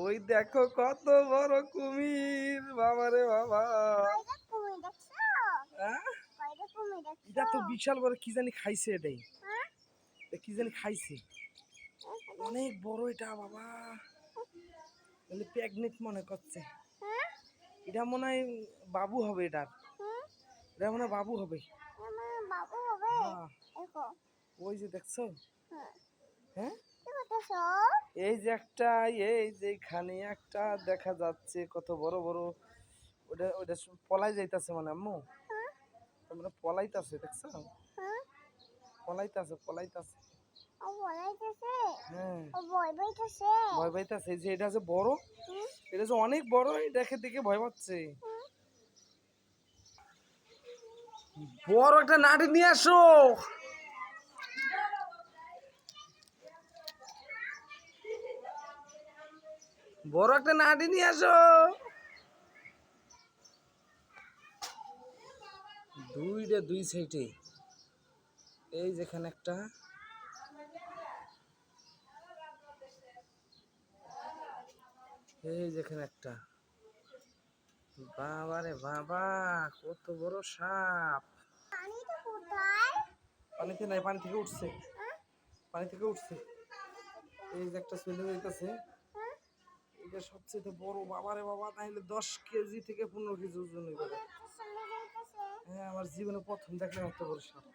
ওই দেখো কত বড় কুমির, বাবা রে বাবা। এটা তো বিশাল বড়, কি জানি খাইছে এটাই, কি জানি খাইছে, অনেক বড় এটা বাবা, মানে প্রেগনেন্ট মনে করছে। এটা মনে হয় বাবু হবে, এটা মনে হয় বাবু হবে। ওই যে দেখছো, হ্যাঁ এই যে একটা, এই যে এখানে একটা দেখা যাচ্ছে কত বড় বড়, ওটা ওটা পলাই যাইতাছে মানে আম্মু, তোমরা পলাইতাছে দেখছো, পলাইতাছে পলাইতাছে, হ্যাঁ ভয় পাইতাছে। এই যে এটা যে বড়, এটা যে অনেক বড়, এটাকে দেখে ভয় পাচ্ছে। বড় একটা নাটি নিয়ে আসো, বড় একটা নাটি নিয়ে আসো। দুইটা দুই সাইডে, এই যেখানে একটা, এই যেখানে একটা, বাবা রে বাবা কত বড় সাপ। পানিতে নাই, পানি থেকে উঠছে, পানি থেকে উঠছে। এই যে একটা ছেলে হইতেছে, এটা সবচেয়ে বড়, বাবা রে বাবা, তাহলে 10 কেজি থেকে 15 কেজি ওজন হইবে। হ্যাঁ, আমার জীবনে প্রথম দেখলাম এত বড় সাপ।